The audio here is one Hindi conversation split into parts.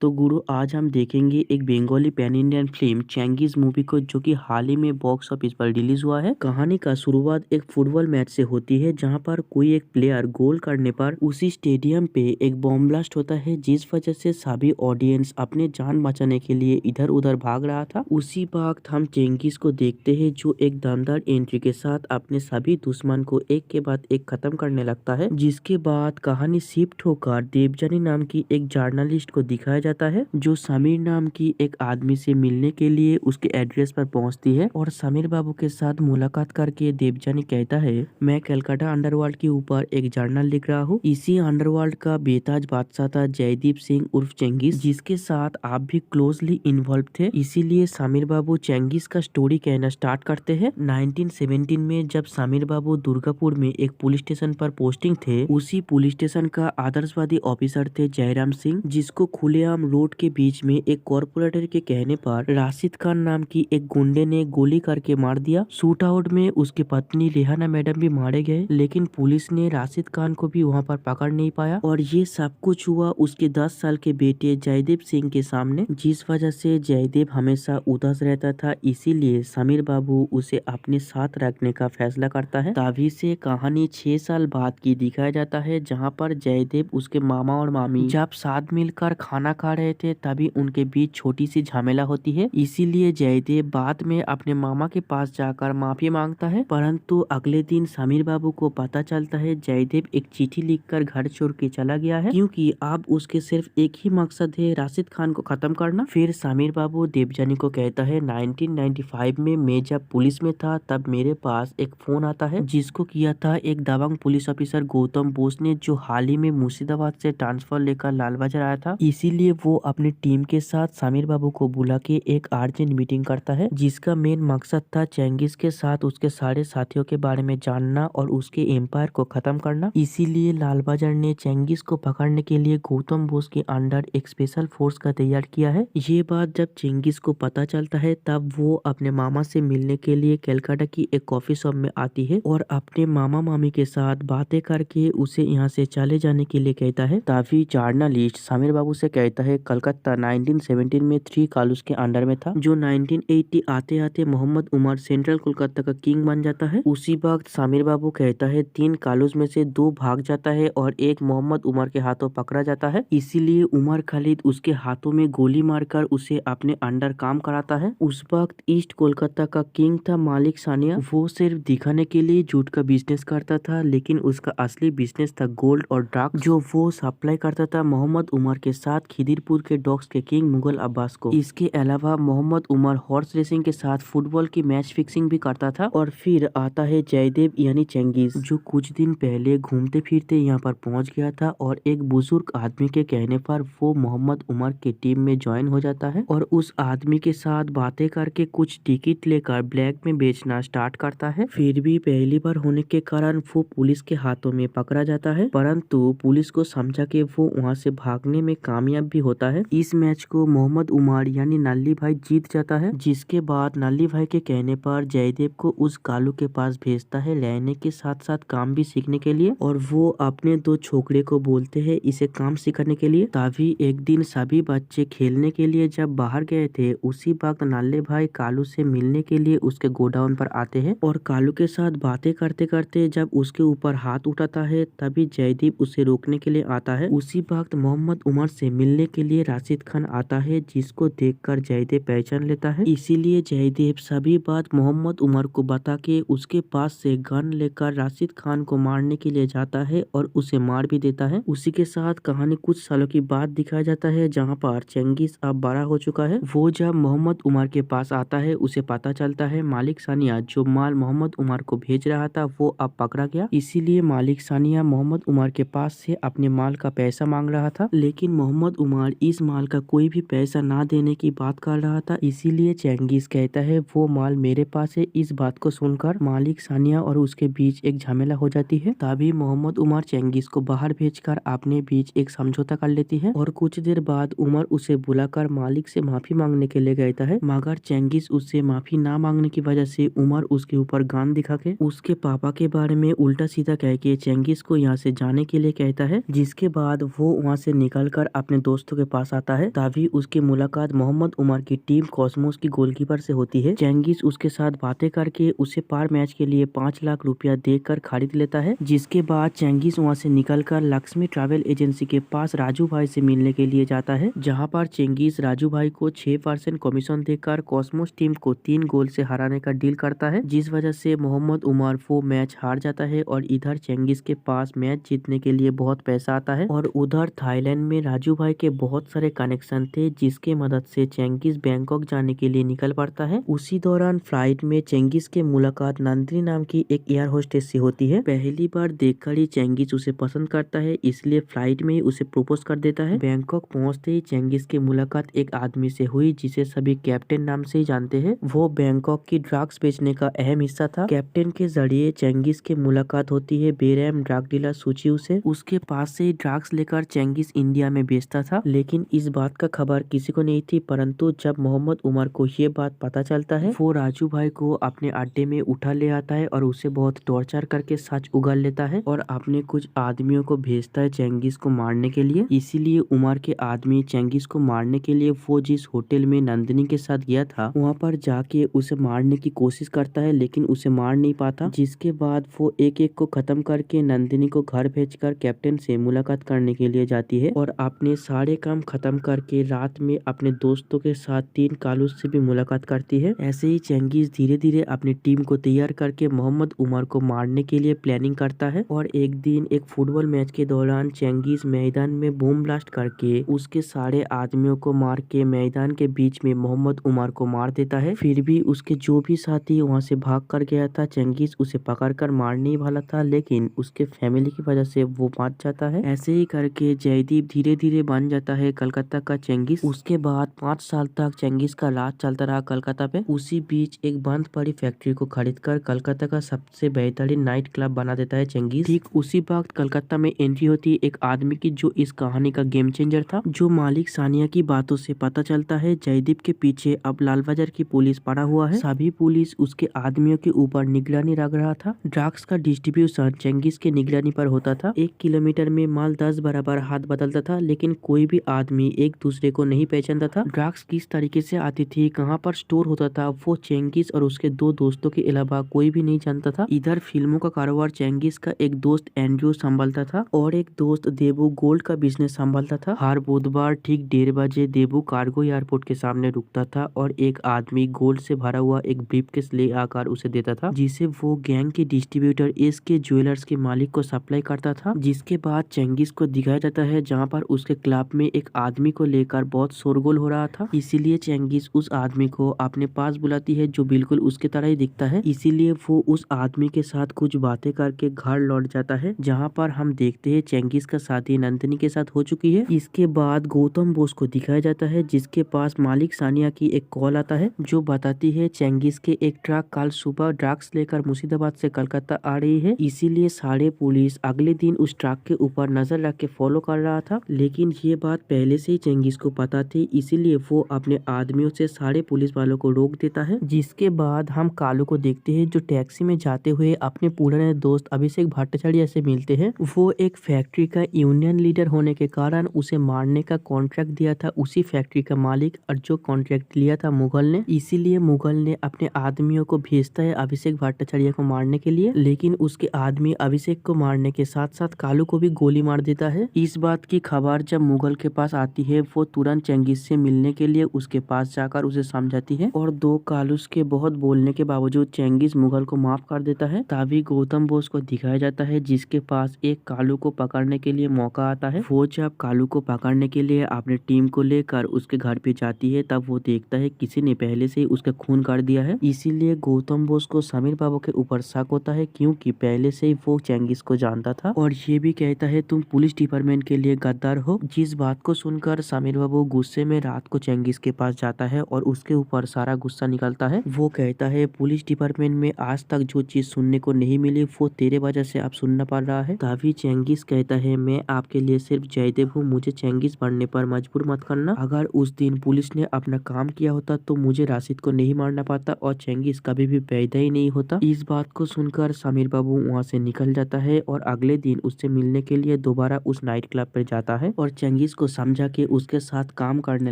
तो गुरु आज हम देखेंगे एक Bengali pan Indian film Chengiz movie को, जो कि हाल ही में बॉक्स ऑफिस पर रिलीज हुआ है। कहानी का शुरुआत एक फुटबॉल मैच से होती है, जहां पर कोई एक प्लेयर गोल करने पर उसी स्टेडियम पे एक बॉम्ब ब्लास्ट होता है, जिस वजह से सभी ऑडियंस अपने जान बचाने के लिए इधर उधर भाग रहा था। उसी वक्त हम चेंगिस को देखते हैं, जो एक दमदार एंट्री के साथ अपने सभी दुश्मन को एक के बाद एक खत्म करने लगता है। जिसके बाद कहानी शिफ्ट होकर देवजानी नाम की एक जर्नलिस्ट को दिखाया जाता है, जो समीर नाम की एक आदमी से मिलने के लिए उसके एड्रेस पर पहुंचती है। और समीर बाबू के साथ मुलाकात करके देवजानी कहता है, मैं कलकत्ता अंडरवर्ल्ड के ऊपर एक जर्नल लिख रहा हूँ। इसी अंडरवर्ल्ड का बेताज बादशाह था जयदीप सिंह उर्फ चेंगिस, जिसके साथ आप भी क्लोजली इन्वॉल्व थे। इसीलिए समीर बाबू चेंगिस का स्टोरी कहना स्टार्ट करते हैं। 1917 में जब समीर बाबू दुर्गापुर में एक पुलिस स्टेशन पर पोस्टिंग थे, उसी पुलिस स्टेशन का आदर्शवादी ऑफिसर थे जयराम सिंह, जिसको खुलेआम रोड के बीच में एक कॉर्पोरेटर के कहने पर राशिद खान नाम की एक गुंडे ने गोली करके मार दिया। शूट आउट में उसकी पत्नी रेहाना मैडम भी मारे गए, लेकिन पुलिस ने राशिद खान को भी वहां पर पकड़ नहीं पाया। और ये सब कुछ हुआ उसके 10 साल के बेटे जयदेव सिंह के सामने, जिस वजह से जयदेव हमेशा उदास रहता था। इसीलिए समीर बाबू उसे अपने साथ रखने का फैसला करता है। तभी से कहानी 6 साल बाद की दिखाया जाता है, जहाँ पर जयदेव उसके मामा और मामी जब साथ मिलकर खाना खा रहे थे, तभी उनके बीच छोटी सी झमेला होती है। इसीलिए जयदेव बाद में अपने मामा के पास जाकर माफी मांगता है। परंतु अगले दिन समीर बाबू को पता चलता है जयदेव एक चिट्ठी लिखकर घर छोड़ के चला गया है, क्योंकि अब उसके सिर्फ एक ही मकसद है, राशिद खान को खत्म करना। फिर समीर बाबू देवजानी को कहता है, 1995 में मैं जब पुलिस में था, तब मेरे पास एक फोन आता है, जिसको किया था एक दबंग पुलिस ऑफिसर गौतम बोस ने, जो हाल ही में मुर्शिदाबाद से ट्रांसफर लेकर लाल बाजार आया था। इसीलिए वो अपनी टीम के साथ समीर बाबू को बुला के एक अर्जेंट मीटिंग करता है, जिसका मेन मकसद था चेंगिस के साथ उसके सारे साथियों के बारे में जानना और उसके एम्पायर को खत्म करना। इसीलिए लाल बाजार ने चेंगिस को पकड़ने के लिए गौतम बोस के अंडर एक स्पेशल फोर्स का तैयार किया है। ये बात जब चेंगिस को पता चलता है, तब वो अपने मामा से मिलने के लिए कलकत्ता की एक कॉफी शॉप में आती है और अपने मामा मामी के साथ बातें करके उसे यहाँ से चले जाने के लिए कहता है। तभी जर्नलिस्ट समीर बाबू से कहता है, कलकत्ता 1917 में 3 कालूस के अंडर में था, जो 1980 आते आते मोहम्मद उमर सेंट्रल कोलकाता का किंग बन जाता है। उसी वक्त समीर बाबू कहता है, 3 कालूस में से 2 भाग जाता है और एक मोहम्मद उमर के हाथों पकड़ा जाता है। इसीलिए उमर खालिद उसके हाथों में गोली मारकर उसे अपने अंडर काम कराता है। उस वक्त ईस्ट कोलकाता का किंग था मालिक सानिया। वो सिर्फ दिखाने के लिए जूट का बिजनेस करता था, लेकिन उसका असली बिजनेस था गोल्ड और ड्रग्स, जो वो सप्लाई करता था मोहम्मद उमर के साथ खिदिरपुर के डॉग्स के किंग मुगल अब्बास को। इसके अलावा मोहम्मद उमर हॉर्स रेसिंग के साथ फुटबॉल की मैच फिक्सिंग भी करता था। और फिर आता है जयदेव यानी चेंगिस, जो कुछ दिन पहले घूमते फिरते यहाँ पर पहुँच गया था और एक बुजुर्ग आदमी के कहने पर वो मोहम्मद उमर की टीम में ज्वाइन हो जाता है और उस आदमी के साथ बातें करके कुछ टिकट लेकर ब्लैक में बेचना स्टार्ट करता है। फिर भी पहली बार होने के कारण वो पुलिस के हाथों में पकड़ा जाता है, परंतु पुलिस को समझा के वो वहाँ से भागने में कामयाब भी होता है। इस मैच को मोहम्मद उमर यानी नल्ली भाई जीत जाता है, जिसके बाद नल्ली भाई के कहने पर जयदेव को उस कालू के पास भेजता है रहने के साथ साथ काम भी सीखने के लिए। और वो अपने 2 छोकरे को बोलते हैं इसे काम सिखाने के लिए। तभी एक दिन सभी बच्चे खेलने के लिए जब बाहर गए थे, उसी वक्त नल्ले भाई कालू से मिलने के लिए उसके गोडाउन पर आते हैं और कालू के साथ बातें करते करते जब उसके ऊपर हाथ उठाता है, तभी जयदीप उसे रोकने के लिए आता है। उसी वक्त मोहम्मद उमर से मिलने के लिए राशिद खान आता है, जिसको देखकर जयदेव पहचान लेता है। इसीलिए जयदेव सभी बात मोहम्मद उमर को बता के उसके पास से गन लेकर राशिद खान को मारने के लिए जाता है और उसे मार भी देता है। उसी के साथ कहानी कुछ सालों की बात दिखाया जाता है, जहाँ पर चेंगिस अब बड़ा हो चुका है। वो जब मोहम्मद उमर के पास आता है, उसे पता चलता है मालिक सानिया जो माल मोहम्मद उमर को भेज रहा था, वो अब पकड़ा गया। इसीलिए मालिक सानिया मोहम्मद उमर के पास से अपने माल का पैसा मांग रहा था, लेकिन मोहम्मद उमर इस माल का कोई भी पैसा ना देने की बात कर रहा था। इसीलिए चेंगिस कहता है, वो माल मेरे पास है। इस बात को सुनकर मालिक सानिया और उसके बीच एक झमेला हो जाती है। तभी मोहम्मद उमर चेंगिस को बाहर भेजकर अपने बीच एक समझौता कर लेती है और कुछ देर बाद उमर उसे बुलाकर मालिक से माफी मांगने के लिए कहता है, मगर चेंगिस उससे माफी ना मांगने की वजह से उमर उसके ऊपर गान दिखा के उसके पापा के बारे में उल्टा सीधा कह के चेंगिस को यहाँ से जाने के लिए कहता है। जिसके बाद वो वहाँ से निकलकर अपने दोस्तों दोस्तों के पास आता है। तभी उसकी मुलाकात मोहम्मद उमर की टीम कॉस्मोस की गोलकीपर से होती है। चेंगिस उसके साथ बातें करके उसे पर मैच के लिए 5 लाख रुपया देकर खरीद लेता है। जिसके बाद चेंगिस वहाँ से निकलकर लक्ष्मी ट्रैवल एजेंसी के पास राजू भाई से मिलने के लिए जाता है, जहाँ पर चेंगिस राजू भाई को 6% कमीशन देकर कॉस्मोस टीम को 3 गोल से हराने का डील करता है, जिस वजह से मोहम्मद उमर वो मैच हार जाता है। और इधर चेंगिस के पास मैच जीतने के लिए बहुत पैसा आता है और उधर थाईलैंड में राजू भाई के बहुत सारे कनेक्शन थे, जिसके मदद से चेंगिस बैंकॉक जाने के लिए निकल पड़ता है। उसी दौरान फ्लाइट में चेंगिस के मुलाकात नंदिनी नाम की एक एयर होस्टेस से होती है। पहली बार देखकर ही चेंगिस उसे पसंद करता है, इसलिए फ्लाइट में ही उसे प्रपोज कर देता है। बैंकॉक पहुंचते ही चेंगिस की मुलाकात एक आदमी से हुई जिसे सभी कैप्टन नाम से ही जानते हैं। वो बैंकॉक की ड्रग्स बेचने का अहम हिस्सा था। कैप्टन के जरिए चेंगिस की मुलाकात होती है बेरहम ड्रग डीलर सुचिव से। उसके पास से ही ड्रग्स लेकर चेंगिस इंडिया में बेचता था, लेकिन इस बात का खबर किसी को नहीं थी। परंतु जब मोहम्मद उमर को ये बात पता चलता है, वो राजू भाई को अपने अड्डे में उठा ले आता है और उसे बहुत टॉर्चर करके सच उगल लेता है और अपने कुछ आदमियों को भेजता है चेंगिस को मारने के लिए। इसीलिए उमर के आदमी चेंगिस को मारने के लिए वो जिस होटल में नंदिनी के साथ गया था, वहाँ पर जाके उसे मारने की कोशिश करता है, लेकिन उसे मार नहीं पाता। जिसके बाद वो एक एक को खत्म करके नंदिनी को घर भेजकर कैप्टन से मुलाकात करने के लिए जाती है और अपने सारे काम खत्म करके रात में अपने दोस्तों के साथ 3 कालूस से भी मुलाकात करती है। ऐसे ही चेंगिस धीरे धीरे अपनी टीम को तैयार करके मोहम्मद उमर को मारने के लिए प्लानिंग करता है। और एक दिन एक फुटबॉल मैच के दौरान चेंगिस मैदान में बूम ब्लास्ट करके उसके सारे आदमियों को मार के मैदान के बीच में मोहम्मद उमर को मार देता है। फिर भी उसके जो भी साथी वहाँ से भाग कर गया था, चेंगिस उसे पकड़कर मारने ही वाला था, लेकिन उसके फैमिली की वजह से वो बच जाता है। ऐसे ही करके जयदीप धीरे धीरे बन जाता है कलकत्ता का चेंगिस। उसके बाद 5 साल तक चेंगिस का राज चलता रहा कलकत्ता पे। उसी बीच एक बंद पड़ी फैक्ट्री को खरीदकर कलकत्ता का सबसे बेहतरीन नाइट क्लब बना देता है चेंगिस। ठीक उसी वक्त कलकत्ता में एंट्री होती है एक आदमी की, जो इस कहानी का गेम चेंजर था। जो मालिक सानिया की बातों से पता चलता है जयदीप के पीछे अब लालबाजार की पुलिस पड़ा हुआ है। सभी पुलिस उसके आदमियों के ऊपर निगरानी रख रहा था। ड्रग्स का डिस्ट्रीब्यूशन चेंगिस के निगरानी पर होता था। 1 किलोमीटर में माल 10 बराबर हाथ बदलता था, लेकिन कोई भी आदमी एक दूसरे को नहीं पहचानता था। ड्रग्स किस तरीके से आती थी, कहाँ पर स्टोर होता था, वो चेंगिस और उसके 2 दोस्तों के अलावा कोई भी नहीं जानता था। इधर फिल्मों का कारोबार चेंगिस का एक दोस्त एंड्रयू संभालता था और एक दोस्त देबू गोल्ड का बिजनेस संभालता था। हर बुधवार ठीक 1:30 बजे देबू कार्गो एयरपोर्ट के सामने रुकता था और एक आदमी गोल्ड से भरा हुआ एक ब्रीफकेस ले आकर उसे देता था, जिसे वो गैंग के डिस्ट्रीब्यूटर एसके ज्वेलर्स के मालिक को सप्लाई करता था। जिसके बाद चेंगिस को दिखाया जाता है जहाँ पर उसके क्लब में एक आदमी को लेकर बहुत शोरगुल हो रहा था। इसीलिए चेंगिस उस आदमी को अपने पास बुलाती है, जो बिल्कुल उसके तरह ही दिखता है। इसीलिए वो उस आदमी के साथ कुछ बातें करके घर लौट जाता है, जहाँ पर हम देखते हैं चेंगिस का शादी नंदिनी के साथ हो चुकी है। इसके बाद गौतम बोस को दिखाया जाता है, जिसके पास मालिक सानिया की एक कॉल आता है, जो बताती है चेंगिस के एक ट्रक कल सुबह ड्रग्स लेकर मुर्शिदाबाद से कलकत्ता आ रही है। इसीलिए सारे पुलिस अगले दिन उस ट्रक के ऊपर नजर रख के फॉलो कर रहा था, लेकिन ये बात पहले से ही चेंगिस को पता थी। इसीलिए वो अपने आदमियों से सारे पुलिस वालों को रोक देता है। जिसके बाद हम कालू को देखते हैं, जो टैक्सी में जाते हुए अपने पुराने दोस्त अभिषेक भट्टाचार्य से मिलते हैं। वो एक फैक्ट्री का यूनियन लीडर होने के कारण उसे मारने का कॉन्ट्रैक्ट दिया था उसी फैक्ट्री का मालिक, और जो कॉन्ट्रैक्ट लिया था मुगल ने। इसीलिए मुगल ने अपने आदमियों को भेजता है अभिषेक भट्टाचार्य को मारने के लिए, लेकिन उसके आदमी अभिषेक को मारने के साथ साथ कालू को भी गोली मार देता है। इस बात की खबर जब मुगल के पास आती है, वो तुरंत चेंगिस से मिलने के लिए उसके पास जाकर उसे समझाती है और 2 कालूस के बहुत बोलने के बावजूद चेंगिस मुगल को माफ कर देता है। तभी गौतम बोस को दिखाया जाता है, जिसके पास एक कालू को पकड़ने के लिए मौका आता है। वो जब कालू को पकड़ने के लिए अपने टीम को लेकर उसके घर पे जाती है, तब वो देखता है किसी ने पहले से ही उसका खून कर दिया है। इसीलिए गौतम बोस को समीर बाबू के ऊपर शक होता है, क्योंकि पहले से ही वो चेंगिस को जानता था और ये भी कहता है तुम पुलिस डिपार्टमेंट के लिए गद्दार हो। जिस बात को सुनकर समीर बाबू गुस्से में रात को चेंगिस के पास जाता है और उसके ऊपर सारा गुस्सा निकलता है। वो कहता है पुलिस डिपार्टमेंट में आज तक जो चीज सुनने को नहीं मिली, वो तेरे वजह से अब सुनना पड़ रहा है। तभी चेंगिस कहता है मैं आपके लिए सिर्फ जयदेव हूँ, मुझे चेंगिस बनने पर मजबूर मत करना। अगर उस दिन पुलिस ने अपना काम किया होता तो मुझे राशिद को नहीं मारना पाता और चेंगिस कभी भी पैदा ही नहीं होता। इस बात को सुनकर समीर बाबू वहाँ से निकल जाता है और अगले दिन उससे मिलने के लिए दोबारा उस नाइट क्लब पर जाता है और चेंगिस चेंगिस को समझा के उसके साथ काम करने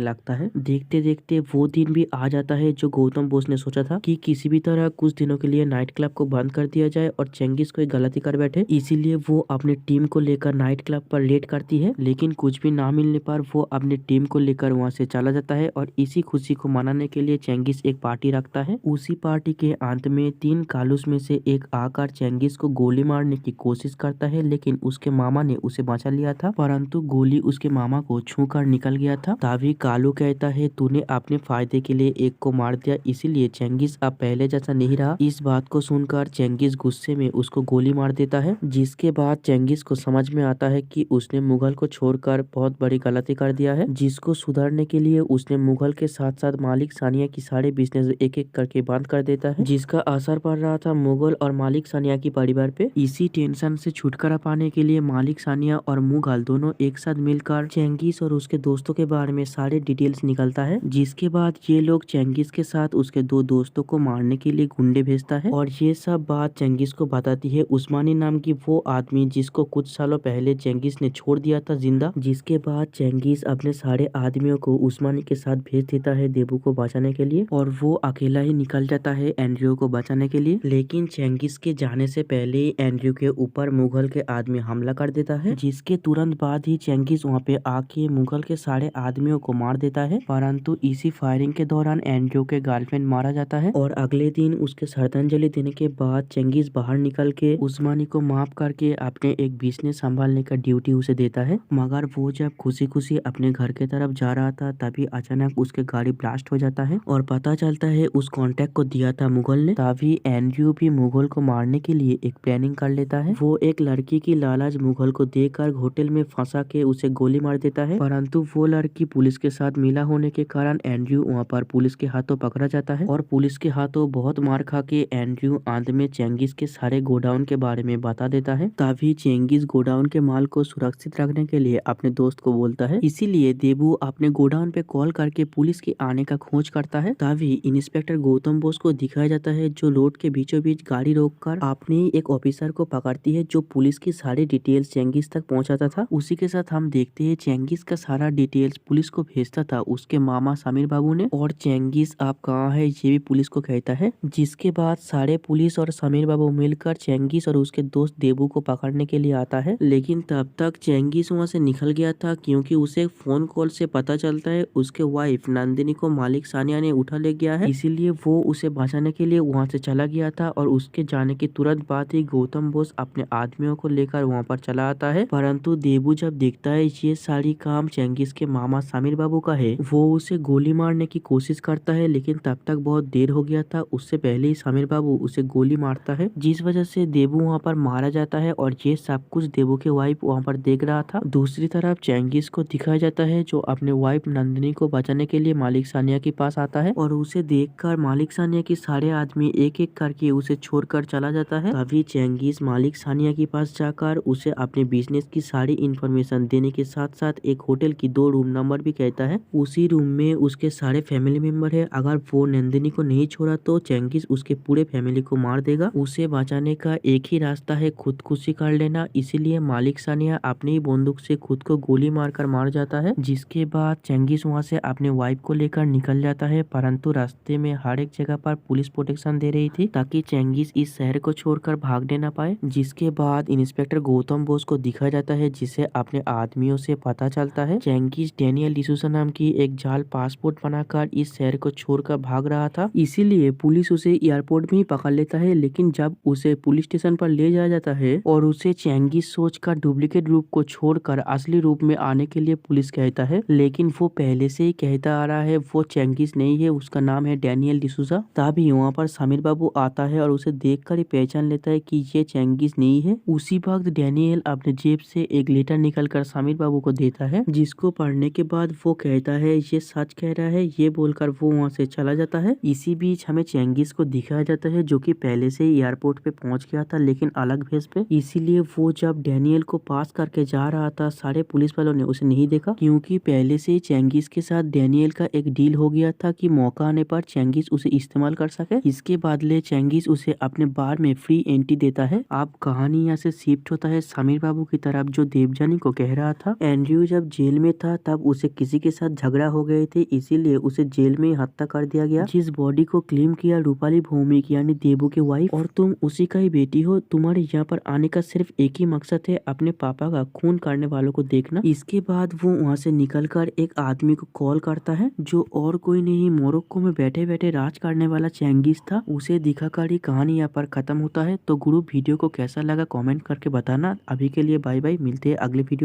लगता है। देखते देखते वो दिन भी आ जाता है जो गौतम बोस ने सोचा था कि किसी भी तरह कुछ दिनों के लिए नाइट क्लब को बंद कर दिया जाए और चेंगिस कोई गलती कर बैठे, इसीलिए वो अपनी टीम को लेकर नाइट क्लब पर रेड करती है। लेकिन कुछ भी ना मिलने पर वो अपनी टीम को लेकर वहाँ से चला जाता है और इसी खुशी को मनाने के लिए चेंगिस एक पार्टी रखता है। उसी पार्टी के अंत में 3 कालूस में से एक आकर चेंगिस को गोली मारने की कोशिश करता है, लेकिन उसके मामा ने उसे बचा लिया था, परंतु गोली उसके मामा को छूकर निकल गया था। तभी कालू कहता है तूने अपने फायदे के लिए एक को मार दिया, इसीलिए चेंगिस अब पहले जैसा नहीं रहा। इस बात को सुनकर चेंगिस गुस्से में उसको गोली मार देता है, जिसके बाद चेंगिस को समझ में आता है कि उसने मुगल को छोड़कर बहुत बड़ी गलती कर दिया है, जिसको सुधारने के लिए उसने मुगल के साथ साथ मालिक सानिया की सारे बिजनेस एक एक करके बंद कर देता है, जिसका असर पड़ रहा था मुगल और मालिक सानिया की परिवार पे। इसी टेंशन से छुटकारा पाने के लिए मालिक सानिया और मुगल दोनों एक साथ मिलकर चेंगिस और उसके दोस्तों के बारे में सारे डिटेल्स निकलता है, जिसके बाद ये लोग चेंगिस के साथ उसके 2 दोस्तों को मारने के लिए गुंडे भेजता है। और ये सब बात चेंगिस को बताती है उस्मानी नाम की वो आदमी जिसको कुछ सालों पहले चेंगिस ने छोड़ दिया था जिंदा। जिसके बाद चेंगिस अपने सारे आदमियों को उस्मानी के साथ भेज देता है देबू को बचाने के लिए, और वो अकेला ही निकल जाता है एंड्रयू को बचाने के लिए। लेकिन चेंगिस के जाने से पहले एंड्रयू के ऊपर मुगल के आदमी हमला कर देता है, जिसके तुरंत बाद ही चेंगिस वहाँ पे आके मुगल के सारे आदमियों को मार देता है। परंतु इसी फायरिंग के दौरान एंड्रयू के गर्लफ्रेंड मारा जाता है, और अगले दिन उसके श्रद्धांजलि देने के बाद चेंगिस बाहर निकल के उस्मानी को माफ करके अपने एक बिजनेस संभालने का ड्यूटी उसे देता है। मगर वो जब खुशी खुशी अपने घर के तरफ जा रहा था तभी अचानक उसके गाड़ी ब्लास्ट हो जाता है, और पता चलता है उस कॉन्टेक्ट को दिया था मुगल ने। तभी एंड्रयू भी मुगल को मारने के लिए एक प्लानिंग कर लेता है। वो एक लड़की की लालच मुगल को देकर होटल में फंसा के उसे गोली मार देता है, परंतु वो लड़की पुलिस के साथ मिला होने के कारण एंड्रयू वहाँ पर पुलिस के हाथों पकड़ा जाता है, और पुलिस के हाथों बहुत मार खा के एंड्रयू अंत में चेंगिस के सारे गोडाउन के बारे में बता देता है। तभी चेंगिस गोडाउन के माल को सुरक्षित रखने के लिए अपने दोस्त को बोलता है, इसीलिए देबू अपने गोडाउन पे कॉल करके पुलिस के आने का खोज करता है। तभी इंस्पेक्टर गौतम बोस को दिखाया जाता है जो रोड के बीचों बीच गाड़ी रोककर अपने एक ऑफिसर को पकड़ती है जो पुलिस की सारी डिटेल्स चेंगिस तक पहुंचाता था। उसी के साथ हम देखते हैं चेंगिस का सारा डिटेल्स पुलिस को भेजता था उसके मामा समीर बाबू ने, और चेंगिस आप कहाँ है ये भी पुलिस को कहता है। जिसके बाद सारे पुलिस और समीर बाबू मिलकर चेंगिस और उसके दोस्त देबू को पकड़ने के लिए आता है, लेकिन तब तक चेंगिस वहाँ से निकल गया था क्योंकि उसे फोन कॉल से पता चलता है उसके वाइफ नंदिनी को मालिक सानिया ने उठा ले गया है, इसीलिए वो उसे बचाने के लिए वहाँ से चला गया था। और उसके जाने के तुरंत बाद ही गौतम बोस अपने आदमियों को लेकर वहाँ पर चला आता है, परंतु देबू जब देखता है ये सारी काम चेंगिस के मामा समीर बाबू का है, वो उसे गोली मारने की कोशिश करता है, लेकिन तब तक बहुत देर हो गया था। उससे पहले ही समीर बाबू उसे गोली मारता है, जिस वजह से देबू वहाँ पर मारा जाता है, और ये सब कुछ देबू के वाइफ वहाँ पर देख रहा था। दूसरी तरफ चेंगिस को दिखाया जाता है जो अपने वाइफ नंदिनी को बचाने के लिए मालिक सानिया के पास आता है, और उसे देखकर मालिक सानिया के सारे आदमी एक एक करके उसे छोड़कर चला जाता है। तभी चेंगिस मालिक सानिया के पास जाकर उसे अपने बिजनेस की सारी इंफॉर्मेशन देने के साथ साथ एक होटल की 2 रूम नंबर भी कहता है। उसी रूम में उसके सारे फैमिली मेंबर है, अगर वो नंदिनी को नहीं छोड़ा तो चेंगिस उसके पूरे फैमिली को मार देगा। उसे बचाने का एक ही रास्ता है खुदकुशी कर लेना, इसीलिए मालिक सानिया अपनी ही बंदूक से खुद को गोली मारकर मार जाता है। जिसके बाद चेंगिस वहाँ से अपने वाइफ को लेकर निकल जाता है, परंतु रास्ते में हर एक जगह पर पुलिस प्रोटेक्शन दे रही थी ताकि चेंगिस इस शहर को छोड़कर भागने ना पाए। जिसके बाद इंस्पेक्टर गौतम बोस को दिखाया जाता है जिसे अपने आदमियों से पता चलता है चेंगिस डेनियल डिसूजा नाम की एक जाल पासपोर्ट बनाकर इस शहर को छोड़कर भाग रहा था, इसीलिए पुलिस उसे एयरपोर्ट में ही पकड़ लेता है। लेकिन जब उसे पुलिस स्टेशन पर ले जाया जाता है और उसे चेंगिस सोचकर डुप्लीकेट रूप को छोड़कर असली रूप में आने के लिए पुलिस कहता है, लेकिन वो पहले से ही कहता आ रहा है वो चेंगिस नहीं है, उसका नाम है डेनियल डिसूजा। तभी वहाँ पर समीर बाबू आता है और उसे देखकर ही पहचान लेता है कि ये चेंगिस नहीं है। उसी वक्त डेनियल अपने जेब से एक लेटर निकलकर समीर बाबू को देता है, जिसको पढ़ने के बाद वो कहता है ये सच कह रहा है, ये बोलकर वो वहाँ से चला जाता है। इसी बीच हमें चेंगिस को दिखाया जाता है जो कि पहले से ही एयरपोर्ट पे पहुंच गया था लेकिन अलग भेस पे, इसीलिए वो जब डेनियल को पास करके जा रहा था सारे पुलिस वालों ने उसे नहीं देखा, क्योंकि पहले से ही चेंगिस के साथ डेनियल का एक डील हो गया था कि मौका आने पर चेंगिस उसे इस्तेमाल कर सके। इसके बदले चेंगिस उसे अपने बार में फ्री एंट्री देता है। अब कहानी यहाँ से शिफ्ट होता है समीर बाबू की तरफ जो देवजानी को कह रहा था एंड्रयू डेब्यू जब जेल में था तब उसे किसी के साथ झगड़ा हो गए थे, इसीलिए उसे जेल में हत्या कर दिया गया। जिस बॉडी को क्लेम किया रूपाली भौमिक यानी देबू के वाइफ, और तुम उसी का ही बेटी हो। तुम्हारे यहाँ पर आने का सिर्फ एक ही मकसद है, अपने पापा का खून करने वालों को देखना। इसके बाद वो वहाँ से निकलकर एक आदमी को कॉल करता है जो और कोई नहीं मोरक्को में बैठे बैठे राज करने वाला चेंगिस था। उसे दिखाकर ही कहानी यहाँ पर खत्म होता है। तो गुरु वीडियो को कैसा लगा कमेंट करके बताना। अभी के लिए बाय बाय, मिलते हैं अगले वीडियो।